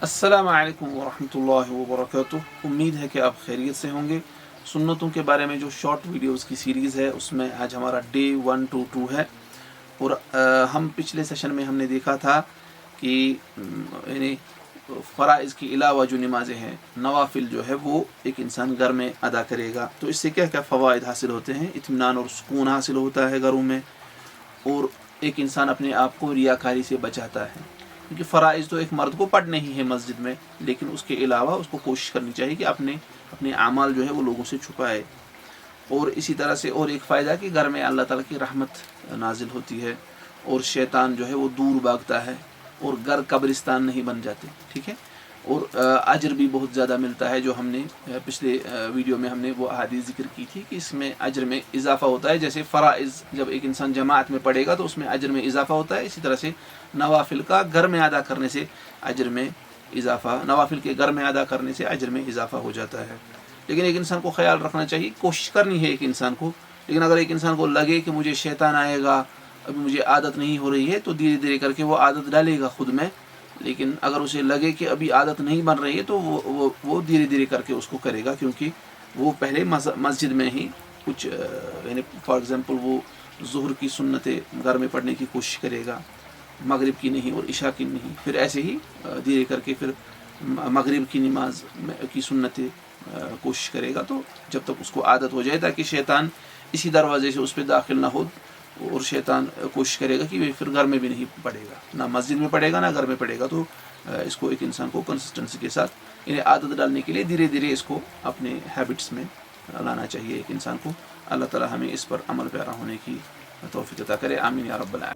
السلام علیکم ورحمۃ اللہ وبرکاتہ۔ امید ہے کہ آپ خیریت سے ہوں گے۔ سنتوں کے بارے میں جو شارٹ ویڈیوز کی سیریز ہے اس میں آج ہمارا ڈے 122 ہے، اور ہم پچھلے سیشن میں ہم نے دیکھا تھا کہ یعنی فرائض کے علاوہ جو نمازیں ہیں، نوافل جو ہے وہ ایک انسان گھر میں ادا کرے گا تو اس سے کیا کیا فوائد حاصل ہوتے ہیں۔ اطمینان اور سکون حاصل ہوتا ہے گھروں میں، اور ایک انسان اپنے آپ کو ریاکاری سے بچاتا ہے، کیونکہ فرائض تو ایک مرد کو پڑھنے ہی ہے مسجد میں، لیکن اس کے علاوہ اس کو کوشش کرنی چاہیے کہ اپنے اعمال جو ہے وہ لوگوں سے چھپائے۔ اور اسی طرح سے اور ایک فائدہ کہ گھر میں اللہ تعالیٰ کی رحمت نازل ہوتی ہے، اور شیطان جو ہے وہ دور بھاگتا ہے، اور گھر قبرستان نہیں بن جاتے، ٹھیک ہے۔ اور اجر بھی بہت زیادہ ملتا ہے، جو ہم نے پچھلے ویڈیو میں ہم نے وہ احادیث ذکر کی تھی کہ اس میں اجر میں اضافہ ہوتا ہے۔ جیسے فرائض جب ایک انسان جماعت میں پڑھے گا تو اس میں اجر میں اضافہ ہوتا ہے، اسی طرح سے نوافل کا گھر میں ادا کرنے سے اجر میں اضافہ، نوافل کے گھر میں ادا کرنے سے اجر میں اضافہ ہو جاتا ہے۔ لیکن ایک انسان کو خیال رکھنا چاہیے، کوشش کرنی ہے ایک انسان کو، لیکن اگر ایک انسان کو لگے کہ مجھے شیطان آئے گا، ابھی مجھے عادت نہیں ہو رہی ہے، تو دھیرے دھیرے کر کے وہ عادت ڈالے گا خود میں۔ لیکن اگر اسے لگے کہ ابھی عادت نہیں بن رہی ہے تو وہ دھیرے دھیرے کر کے اس کو کرے گا، کیونکہ وہ پہلے مسجد میں ہی کچھ یعنی فار ایگزامپل وہ ظہر کی سنتیں گھر میں پڑھنے کی کوشش کرے گا، مغرب کی نہیں اور عشاء کی نہیں، پھر ایسے ہی دھیرے کر کے پھر مغرب کی نماز کی سنتیں کوشش کرے گا، تو جب تک اس کو عادت ہو جائے، تاکہ شیطان اسی دروازے سے اس پہ داخل نہ ہو، اور شیطان کوشش کرے گا کہ وہ پھر گھر میں بھی نہیں پڑھے گا، نہ مسجد میں پڑھے گا نہ گھر میں پڑھے گا۔ تو اس کو ایک انسان کو کنسسٹنسی کے ساتھ انہیں عادت ڈالنے کے لیے دھیرے دھیرے اس کو اپنے ہیبٹس میں لانا چاہیے ایک انسان کو۔ اللہ تعالی ہمیں اس پر عمل پیرا ہونے کی توفیق عطا کرے، آمین یا رب العالمین۔